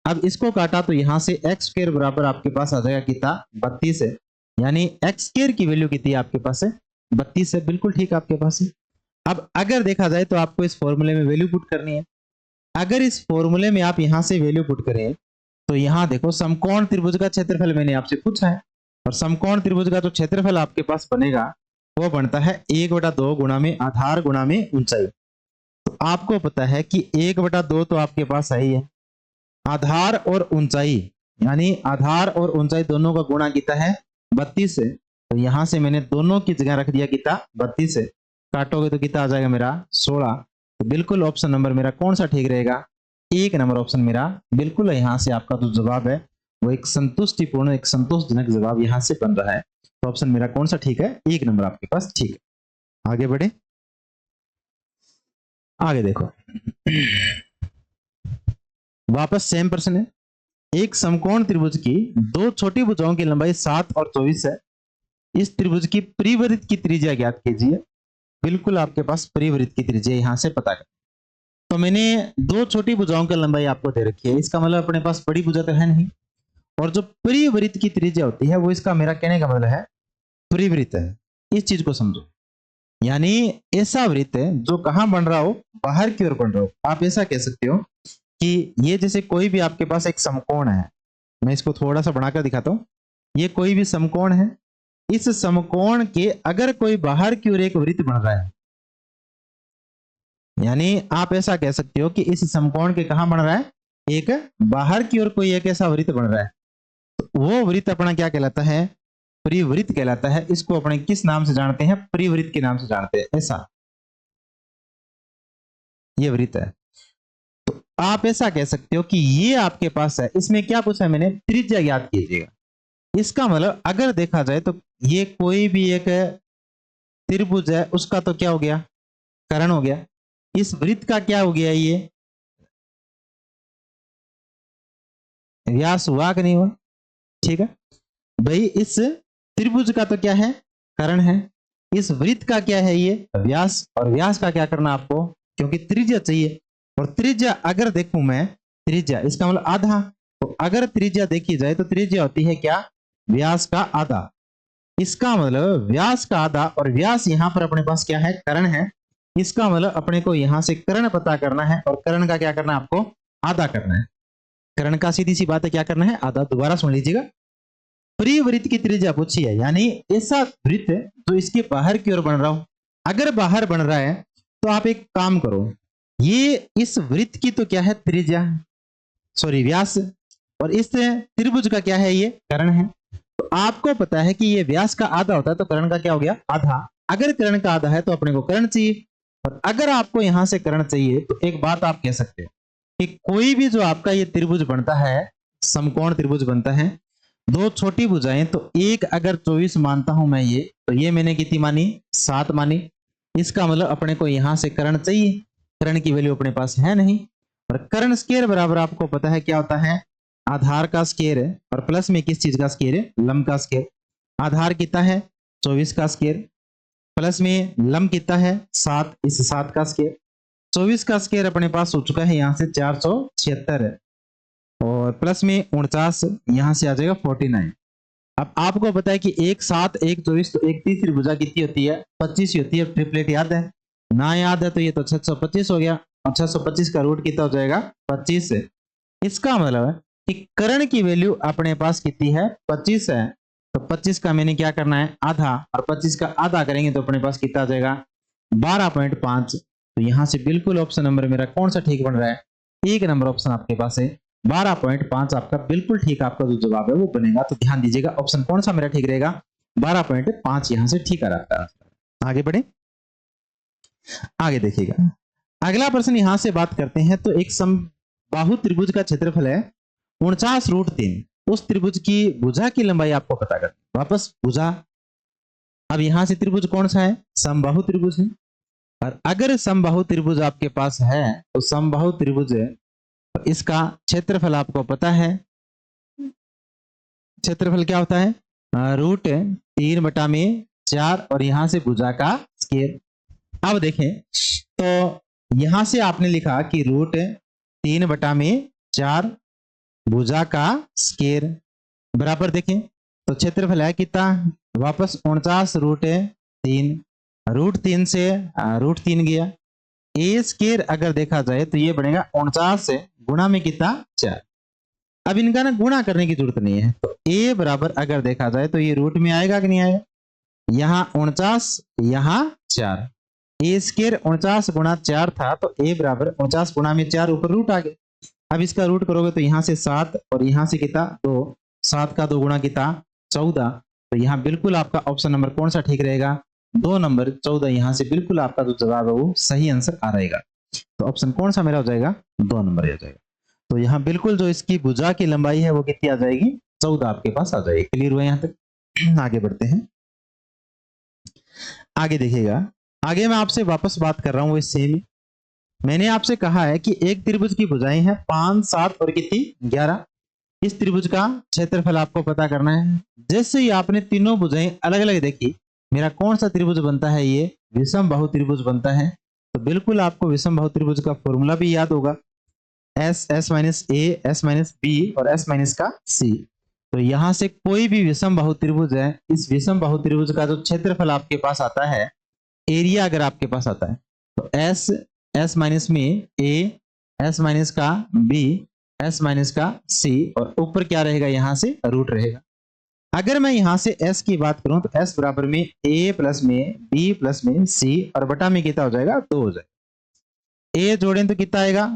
अब इसको काटा तो यहां से एक्स स्क्वायर बराबर आपके पास आ जाएगा कितना, 32 है, यानी एक्स स्क्वायर की वैल्यू कितनी है आपके पास है, 32 है। बिल्कुल ठीक आपके पास है। अब अगर देखा जाए तो आपको इस फॉर्मूले में वैल्यू पुट करनी है। अगर इस फॉर्मूले में आप यहां से वैल्यू पुट करें तो यहां देखो समकोण त्रिभुज का क्षेत्रफल मैंने आपसे पूछा है, और समकोण त्रिभुज का जो क्षेत्रफल आपके पास बनेगा वो बनता है 1/2 गुणा में आधार गुणा में ऊंचाई। तो आपको पता है कि 1/2 तो आपके पास सही है, आधार और ऊंचाई, यानी आधार और ऊंचाई दोनों का गुणा कितना है, 32 है। तो यहां से मैंने दोनों की जगह रख दिया कितना, 32 है। काटोगे तो कितना आ जाएगा मेरा, 16। तो बिल्कुल ऑप्शन नंबर मेरा कौन सा ठीक रहेगा, 1 नंबर ऑप्शन मेरा बिल्कुल यहां से आपका जो जवाब है वो एक संतुष्टिपूर्ण, एक संतोषजनक जवाब यहां से बन रहा है। तो ऑप्शन मेरा कौन सा ठीक है, 1 नंबर आपके पास ठीक है। आगे बढ़े, आगे देखो वापस सेम प्रश्न है। एक समकोण त्रिभुज की दो छोटी भुजाओं की लंबाई 7 और 24 है। इस त्रिभुज की परिवृत्त की त्रिज्या ज्ञात कीजिए। बिल्कुल आपके पास परिवृत्त की त्रिज्या यहां से पता कर। तो मैंने दो छोटी भुजाओं की लंबाई आपको दे रखी है, इसका मतलब अपने पास बड़ी भुजा तो है नहीं, और जो परिवृत्त की त्रिज्या होती है वो इसका मेरा कहने का मतलब है परिवृत्त है। इस चीज को समझो, यानी ऐसा वृत्त है जो कहां बन रहा हो, बाहर की ओर बन रहा हो। आप ऐसा कह सकते हो कि ये जैसे कोई भी आपके पास एक समकोण है, मैं इसको थोड़ा सा बनाकर दिखाता हूं। ये कोई भी समकोण है, इस समकोण के अगर कोई बाहर की ओर एक वृत्त बन रहा है, यानी आप ऐसा कह सकते हो कि इस समकोण के कहां बन रहा है, एक बाहर की ओर कोई एक ऐसा वृत्त बन रहा है, तो वो वृत्त अपना क्या कहलाता है, परिवृत्त कहलाता है। इसको अपने किस नाम से जानते हैं? परिवृत्त के नाम से जानते हैं। ऐसा ये वृत्त है। तो आप ऐसा कह सकते हो कि ये आपके पास है, इसमें क्या पूछा है मैंने? त्रिज्या ज्ञात कीजिएगा। इसका मतलब अगर देखा जाए तो ये कोई भी एक त्रिभुज है, उसका तो क्या हो गया? कर्ण हो गया। इस वृत्त का क्या हो गया? ये व्यास हुआ कि नहीं हुआ? ठीक है भाई, इस त्रिभुज का तो क्या है? कर्ण है। इस वृत्त का क्या है? ये व्यास। और व्यास का क्या करना आपको? क्योंकि त्रिज्या चाहिए, और त्रिज्या अगर देखूं मैं, त्रिज्या इसका मतलब आधा। तो अगर त्रिज्या देखी जाए तो त्रिज्या होती है क्या? व्यास का आधा। इसका मतलब व्यास का आधा, और व्यास यहां पर अपने पास क्या है? कर्ण है। इसका मतलब अपने को यहां से कर्ण पता करना है, और कर्ण का क्या करना है आपको? आधा करना है। कर्ण का सीधी सी बात है, क्या करना है? आधा। दोबारा सुन लीजिएगा। परिवृत्त की त्रिज्या पूछी है, यानी ऐसा वृत्त जो इसके बाहर की ओर बन रहा हो। अगर बाहर बन रहा है तो आप एक काम करो, ये इस वृत्त की तो क्या है? त्रिज्या, सॉरी व्यास, और इस त्रिभुज का क्या है? ये कर्ण है। तो आपको पता है कि ये व्यास का आधा होता है, तो कर्ण का क्या हो गया? आधा। अगर कर्ण का आधा है तो अपने को कर्ण चाहिए, और अगर आपको यहां से कर्ण चाहिए तो एक बात आप कह सकते हो कि कोई भी जो आपका ये त्रिभुज बनता है, समकोण त्रिभुज बनता है, दो छोटी भुजाएं, तो एक अगर 24 मानता हूं मैं ये, तो ये मैंने कितनी मानी? 7 मानी। इसका मतलब अपने को यहां से कर्ण चाहिए, कर्ण की वैल्यू अपने पास है नहीं। और कर्ण स्क्वायर बराबर आपको पता है क्या होता है? आधार का स्क्वायर है, और प्लस में किस चीज का स्क्वायर है? लंब का स्क्वायर। आधार कितना है? 24 का स्क्वायर, प्लस में लंब कितना है? 7, इस 7 का स्क्वायर। 24 का स्क्वायर अपने पास हो चुका है यहाँ से 476 है, और प्लस में 49 यहाँ से आ जाएगा 49। अब आपको पता है कि एक 7 एक 24, तो एक तीसरी भुजा कितनी होती है? 25 होती है। ट्रिपलेट याद है ना? याद है तो ये तो 625 हो गया, और 625 का रूट कितना हो जाएगा? 25 है। इसका मतलब है कि कर्ण की वैल्यू अपने पास कितनी है? 25 है। तो 25 का मैंने क्या करना है? आधा, और 25 का आधा करेंगे तो अपने पास कितना आ जाएगा? 12.5। तो यहां से बिल्कुल ऑप्शन नंबर मेरा कौन सा ठीक बन रहा है? एक नंबर ऑप्शन आपके पास है 12.5 आपका बिल्कुल ठीक, आपका जो जवाब है वो बनेगा। तो ध्यान दीजिएगा, ऑप्शन कौन सा मेरा ठीक रहेगा? 12.5 यहां से ठीक आ रहा है। आगे बढ़े, आगे देखिएगा। अगला प्रश्न यहां से बात करते हैं, तो एक समबाहु त्रिभुज का क्षेत्रफल है 49√3। उस त्रिभुज की भुजा की लंबाई आपको पता कर। वापस भुजा, अब यहां से त्रिभुज कौन सा है? समबाहु त्रिभुज है। और अगर समबाहु त्रिभुज आपके पास है, तो समबाहु त्रिभुज है, तो इसका क्षेत्रफल आपको पता है। क्षेत्रफल क्या होता है? √3/4, और यहां से भुजा का स्क्वायर। अब देखें, तो यहां से आपने लिखा कि √3/4 भुजा का स्क्वायर बराबर, देखें तो क्षेत्रफल है कितना? वापस 49√3, √3 से √3 गया। ए स्क्वायर अगर देखा जाए तो ये बनेगा 49 गुणा में कितना? 4। अब इनका ना गुणा करने की जरूरत नहीं है, तो ए बराबर अगर देखा जाए तो ये रूट में आएगा कि नहीं आएगा? यहाँ 49, यहाँ 4। ए स्क्वायर 49 गुणा 4 था, तो ए बराबर 49 गुणा में 4, ऊपर रूट आ गया। अब इसका रूट करोगे तो यहाँ से 7, और यहाँ से कितना? 2। 7 का 2 गुणा कितना? 14। तो यहाँ बिल्कुल आपका ऑप्शन नंबर कौन सा ठीक रहेगा? 2 नंबर 14। यहाँ से बिल्कुल आपका जो जवाब है वो सही आंसर आ रहेगा। तो ऑप्शन कौन सा मेरा हो जाएगा? 2 नंबर हो जाएगा। तो यहाँ बिल्कुल जो इसकी भुजा की लंबाई है वो कितनी आ जाएगी? 14 आपके पास आ जाएगी। क्लियर हुआ यहाँ तक? आगे बढ़ते हैं, आगे देखिएगा। आगे मैं आपसे वापस बात कर रहा हूँ वो सेम। मैंने आपसे कहा है कि एक त्रिभुज की भुजाएं हैं 5, 7 और कितनी? 11। इस त्रिभुज का क्षेत्रफल आपको पता करना है। जैसे ही आपने तीनों भुजाएं अलग अलग देखी, मेरा कौन सा त्रिभुज बनता है? ये विषम बाहु त्रिभुज बनता है। तो बिल्कुल आपको विषम बाहु त्रिभुज का फॉर्मूला भी याद होगा, S, S minus A, S minus B और एस माइनस का सी। तो यहां से कोई भी विषम बाहु त्रिभुज है, इस विषम बाहु त्रिभुज का जो क्षेत्रफल आपके पास आता है, एरिया अगर आपके पास आता है, तो एस, एस माइनस में ए, एस माइनस का बी, एस माइनस का सी, और ऊपर क्या रहेगा? यहां से रूट रहेगा। अगर मैं यहां से s की बात करूं तो s बराबर में a प्लस में b प्लस में c, और बटा में कितना हो जाएगा? 2 हो जाएगा। a जोड़ें तो कितना आएगा?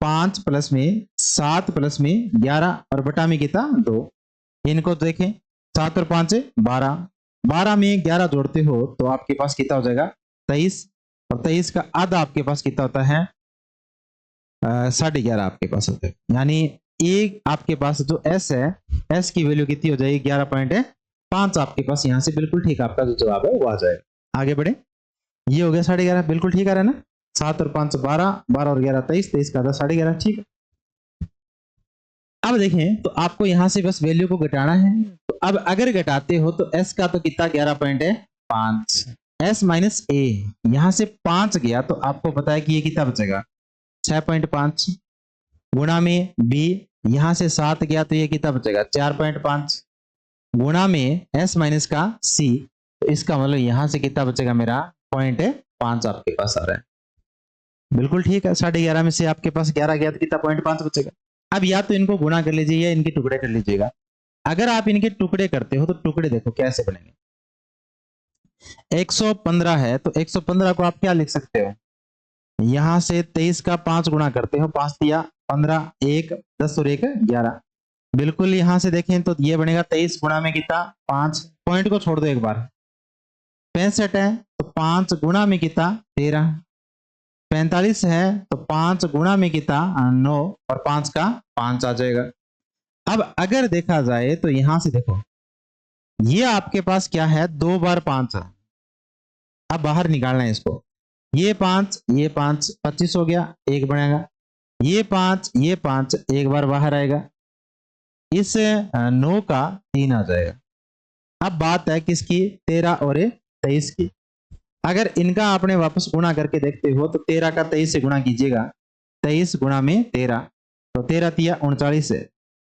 5 प्लस में 7 प्लस में 11, और बटा में कितना? 2। इनको देखें, 7 और 5 12, 12 में 11 जोड़ते हो तो आपके पास कितना हो जाएगा 23, और 23 का आधा आपके पास कितना होता है 11.5 आपके पास होता है। यानी एक आपके पास जो एस है, एस की वैल्यू कितनी हो जाएगी 11.5 आपके पास। यहाँ से बिल्कुल ठीक आपका जो जवाब है वो आ जाएगा। आगे बढ़े, ये हो गया 11.5, बिल्कुल ठीक आ रहा है ना। 7 और 5 12, 12 और 11 23, 23 का आधा 11.5, ठीक है। अब देखें तो आपको यहां से बस वैल्यू को घटाना है। तो अब अगर घटाते हो तो एस का तो कितना 11.5, एस माइनस ए, यहां से 5 गया तो आपको पता है कि ये कितना बचेगा 6.5, गुणा में बी, यहां से 7 गया तो ये कितना बचेगा 4.5, गुणा में एस माइनस का सी, तो इसका मतलब यहां से कितना बचेगा मेरा 0.5 आपके पास आ रहा है। बिल्कुल ठीक है, 11.5 में से आपके पास 11 गया तो कितना 0.5 बचेगा। अब या तो इनको गुणा कर लीजिए या इनके टुकड़े कर लीजिएगा। अगर आप इनके टुकड़े करते हो तो टुकड़े देखो कैसे बनेंगे। 115 है तो 115 को आप क्या लिख सकते हो, यहां से 23 का 5 गुणा करते हो, 5 दिया 15, 1 10 और 1 11। बिल्कुल यहां से देखें तो ये बनेगा 23 गुणा में कितना 5, पॉइंट को छोड़ दो एक बार, 65 है तो 5 गुणा में कितना 13, 45 है तो 5 गुणा में कितना 9, और 5 का 5 आ जाएगा। अब अगर देखा जाए तो यहां से देखो ये आपके पास क्या है 2 बार 5 है। अब बाहर निकालना है इसको, ये 5 25 हो गया, एक बनेगा, ये 5 एक बार बाहर आएगा, इस 9 का 3 आ जाएगा। अब बात है किसकी 13 और 23 की। अगर इनका आपने वापस गुणा करके देखते हो तो 13 का 23 से गुणा कीजिएगा, 23 गुणा में 13 तो 13 तिया 39 है,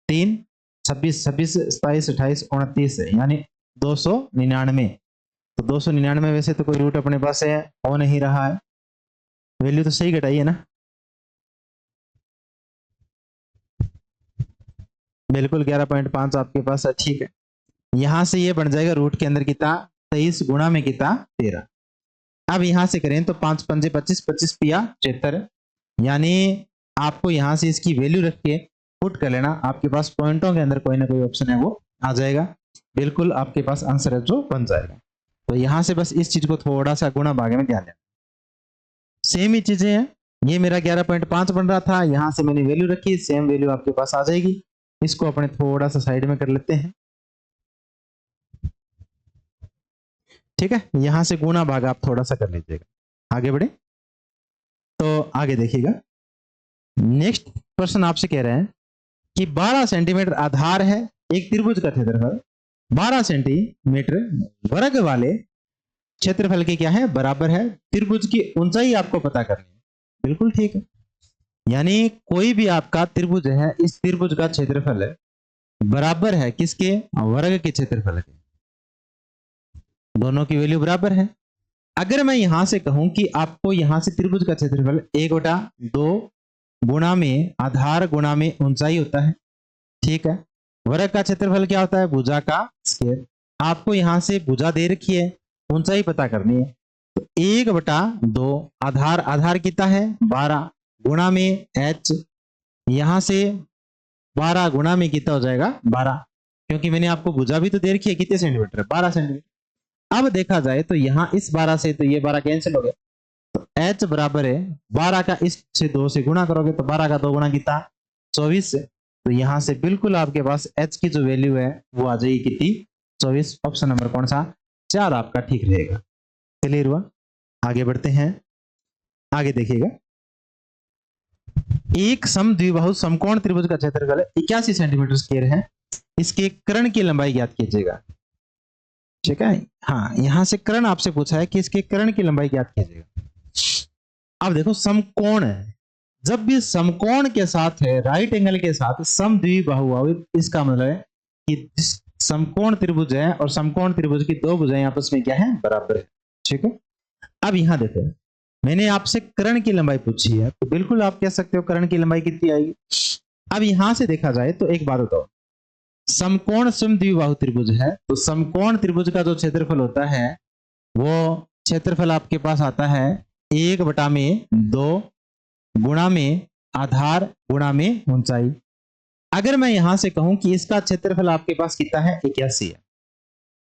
3 26 26 27 28 29 है, यानी 299। तो 299 वैसे तो कोई रूट अपने पास है हो नहीं रहा है, वैल्यू तो सही घटाई है ना, बिल्कुल 11.5 आपके पास है, ठीक है। यहां से ये बन जाएगा रूट के अंदर कितना 23 गुणा में कितना 13। अब यहां से करें तो 5 पंजे 25, 25 पिया 76, यानी आपको यहां से इसकी वैल्यू रख के पुट कर लेना, आपके पास पॉइंटों के अंदर कोई ना कोई ऑप्शन है वो आ जाएगा, बिल्कुल आपके पास आंसर है जो बन जाएगा। तो यहां से बस इस चीज को थोड़ा सा गुणा भागे में ध्यान देना। सेम ही चीजें हैं, ये मेरा 11.5 बन रहा था, यहां से मैंने वैल्यू रखी, सेम वैल्यू आपके पास आ जाएगी। इसको अपने थोड़ा सा साइड में कर लेते हैं, ठीक है। यहां से गुणा भाग आप थोड़ा सा कर लीजिएगा। आगे बढ़े तो आगे देखिएगा, नेक्स्ट प्रश्न आपसे कह रहे हैं कि 12 सेंटीमीटर आधार है एक त्रिभुज का क्षेत्रफल 12 सेंटीमीटर वर्ग वाले क्षेत्रफल के क्या है बराबर है, त्रिभुज की ऊंचाई आपको पता करनी है। बिल्कुल ठीक है, यानी कोई भी आपका त्रिभुज है, इस त्रिभुज का क्षेत्रफल है बराबर है किसके वर्ग के क्षेत्रफल के, दोनों की वैल्यू बराबर है। अगर मैं यहां से कहूं कि आपको यहां से त्रिभुज का क्षेत्रफल 1/2 गुणा में आधार गुणा में ऊंचाई होता है, ठीक है। वर्ग का क्षेत्रफल क्या होता है भुजा का स्क्वायर। आपको यहां से भुजा दे रखी है, ऊंचाई पता करनी है, तो 1/2 आधार, आधार कितना है 12 गुणा में h, यहां से 12 गुणा में कितना हो जाएगा 12, क्योंकि मैंने आपको भुजा भी तो दे रखी है कितने सेंटीमीटर 12 सेंटीमीटर। अब देखा जाए तो यहां इस 12 से तो ये 12 कैंसिल हो गया, तो h बराबर है 12 का इस से 2 से गुणा करोगे तो 12 का 2 गुणा कितना 24 से, तो यहां से बिल्कुल आपके पास h की जो वैल्यू है वो आ जाएगी कितनी 24। ऑप्शन नंबर कौन सा 4 आपका ठीक रहेगा। क्लियर हुआ, आगे बढ़ते हैं। आगे देखिएगा, एक समद्विबाहु समकोण त्रिभुज का क्षेत्रफल 81 सेंटीमीटर स्क्वायर है, इसके कर्ण की लंबाई ज्ञात कीजिएगा, ठीक है। हाँ, यहां से कर्ण आपसे पूछा है कि इसके कर्ण की लंबाई ज्ञात कीजिएगा। अब देखो समकोण है, जब भी समकोण के साथ है राइट एंगल के साथ समद्विबाहु, इसका मतलब है कि समकोण त्रिभुज है और समकोण त्रिभुज की दो भुजाएं आपस में क्या है बराबर है, ठीक है। अब यहां देखो मैंने आपसे कर्ण की लंबाई पूछी है, तो बिल्कुल आप कह सकते हो कर्ण की लंबाई कितनी आएगी। अब यहां से देखा जाए तो एक बात बताओ, समकोण समद्विबाहु त्रिभुज है तो समकोण त्रिभुज का जो क्षेत्रफल होता है वो क्षेत्रफल आपके पास आता है 1/2 गुणा में आधार गुणा में ऊंचाई। अगर मैं यहां से कहूं कि इसका क्षेत्रफल आपके पास कितना है 81 है,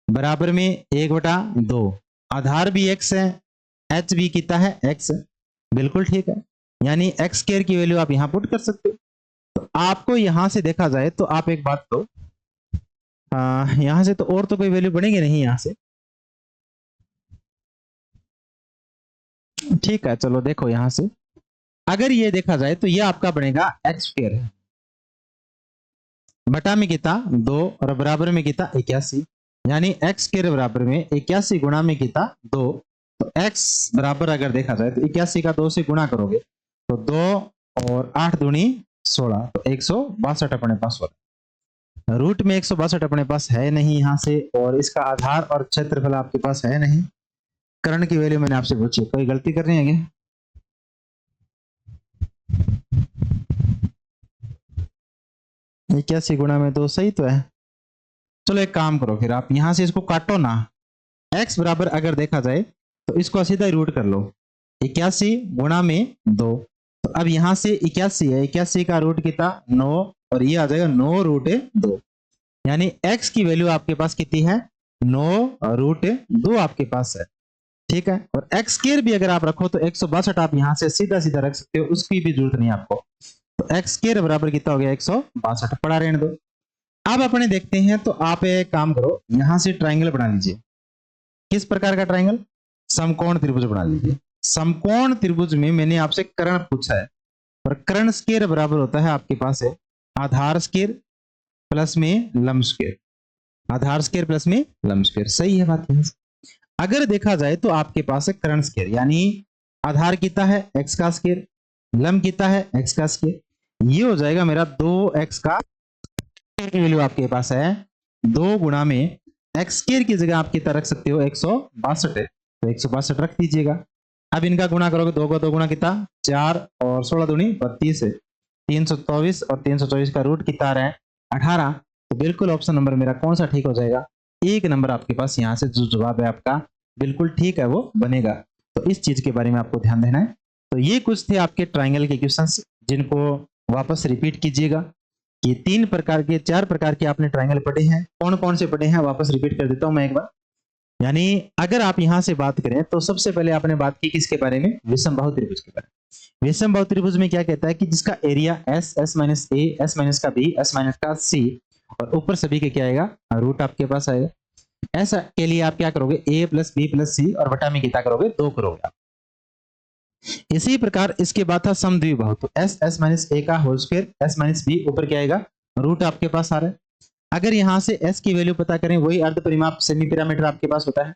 बराबर में 1/2, आधार भी x है, h भी कितना है x है, बिल्कुल ठीक है। यानी x स्क्वायर की वैल्यू आप यहां पुट कर सकते हो। तो आपको यहां से देखा जाए तो आप एक बात तो यहां से तो और तो कोई वैल्यू बनेगी नहीं यहां से, ठीक है। चलो देखो यहां से अगर ये देखा जाए तो ये आपका बनेगा एक्स स्क्वायर है, बटा में कितना 2 और बराबर में कितना 81, यानी एक्स स्क्वायर बराबर में 81 गुणा में कितना 2। तो एक्स बराबर अगर देखा जाए तो 81 का 2 से गुणा करोगे तो 2 और 8 दूनी 16, तो 162 अपने पास होगा। रूट में 162 अपने पास है नहीं यहां से, और इसका आधार और क्षेत्रफल आपके पास है नहीं। कर्ण की वैल्यू मैंने आपसे पूछी, कोई गलती कर रही है क्या? 81 गुणा में 2 सही तो है। चलो एक काम करो, फिर आप यहां से इसको काटो ना, x बराबर अगर देखा जाए तो इसको सीधा ही रूट कर लो, 81 गुणा में 2। तो अब यहां से 81 है, 81 का रूट कितना 9, और ये आ जाएगा 9 रूट 2, यानी x की वैल्यू आपके पास कितनी है 9 रूट 2 आपके पास है, ठीक है। और x स्क्वायर भी अगर आप रखो तो 162 आप यहां से सीधा सीधा रख सकते हो, उसकी भी जरूरत नहीं आपको। तो x स्क्वायर बराबर कितना हो गया 162, पड़ा रहने दो। अब अपने देखते हैं, तो आप एक काम करो, यहां से ट्राइंगल बना लीजिए। किस प्रकार का ट्राइंगल? समकोण त्रिभुज बना लीजिए। समकोण त्रिभुज में मैंने आपसे कर्ण पूछा है, और कर्ण स्क्वायर बराबर होता है आपके पास है आधार स्क्वायर प्लस में लंब स्क्वायर, आधार स्क्वायर प्लस में लंब स्क्वायर, सही है बात। यहां से अगर देखा जाए तो आपके पास है कर्ण स्क्वायर, यानी आधार कितना है x का स्क्वायर, लंब कितना है x का स्क्वायर, ये हो जाएगा मेरा 2x का की वैल्यू आपके पास है 2 गुणा में x स्क्वायर की जगह आप कितना रख सकते हो 162 है, तो 162 रख दीजिएगा। अब इनका गुणा करोगे, 2 का 2 गुणा कितना 4 और 16 दूनी 32 है, 324 और 324 का रूट कितना आ रहा है 18। तो बिल्कुल ऑप्शन नंबर मेरा कौन सा ठीक हो जाएगा, एक नंबर आपके पास यहाँ से जो जवाब है आपका बिल्कुल ठीक है वो बनेगा। तो इस चीज के बारे में आपको ध्यान देना है। तो ये कुछ थे आपके ट्राइंगल के क्वेश्चंस, जिनको वापस रिपीट कीजिएगा। ये 4 प्रकार के आपने ट्राइंगल पढ़े हैं, कौन कौन से पढ़े हैं वापस रिपीट कर देता हूं मैं एक बार। यानी अगर आप यहां से बात करें तो सबसे पहले आपने बात की किसके बारे में, विषमबाहु त्रिभुज के बारे में। विषमबाहु त्रिभुज में क्या कहता है कि जिसका area s, s minus a, s minus का b, s माइनस का c, और ऊपर सभी के क्या आएगा रूट आपके पास आएगा। ऐसा के लिए आप क्या करोगे a प्लस बी प्लस सी और बटा में कितना करोगे 2 करोगे आप। इसी प्रकार इसके बाद था समद्विबाहु, तो s, s माइनस a का whole square, s minus b ऊपर क्या आएगा रूट आपके पास आ रहा है। अगर यहां से s की वैल्यू पता करें, वही अर्ध परिमाप सेमी पिरामिड आपके पास होता है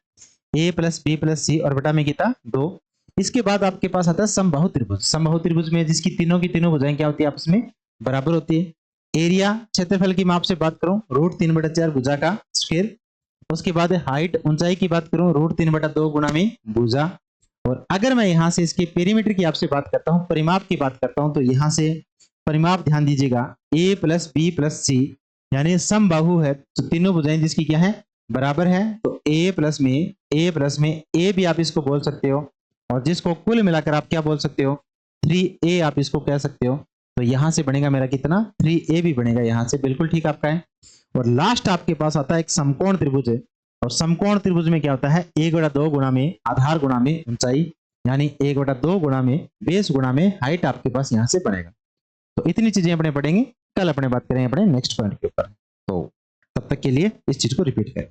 a प्लस बी प्लस सी और बटा में कितना 2। इसके बाद आपके पास आता है समबाहु त्रिभुज। समबाहु त्रिभुज में जिसकी तीनों की तीनों भुजाएं क्या होती है आपस में बराबर होती है। एरिया क्षेत्रफल की माप से बात करूं रूट 3/4 भुजा का स्क्वायर। उसके बाद हाइट ऊंचाई की बात करूं रूट 3/2 गुणा में भुजा। और अगर मैं यहां से इसके पेरीमीटर की आपसे बात करता हूं, परिमाप की बात करता हूं, तो यहां से परिमाप ध्यान दीजिएगा a प्लस बी प्लस सी, यानी समबाहु है तो तीनों भुजाएं जिसकी क्या है बराबर है। तो a प्लस में a भी आप इसको बोल सकते हो, और जिसको कुल मिलाकर आप क्या बोल सकते हो 3a आप इसको कह सकते हो। तो यहां से बनेगा मेरा कितना 3a भी बनेगा यहां से, बिल्कुल ठीक आपका है। और लास्ट आपके पास आता है एक समकोण त्रिभुज है, और समकोण त्रिभुज में क्या होता है 1/2 गुणा में आधार गुणा में ऊंचाई, यानी 1/2 गुणा में बेस गुणा में हाइट आपके पास यहां से बनेगा। तो इतनी चीजें अपने पढ़ेंगे, कल अपने बात करेंगे अपने नेक्स्ट पॉइंट के ऊपर। तो तब तक के लिए इस चीज को रिपीट करें।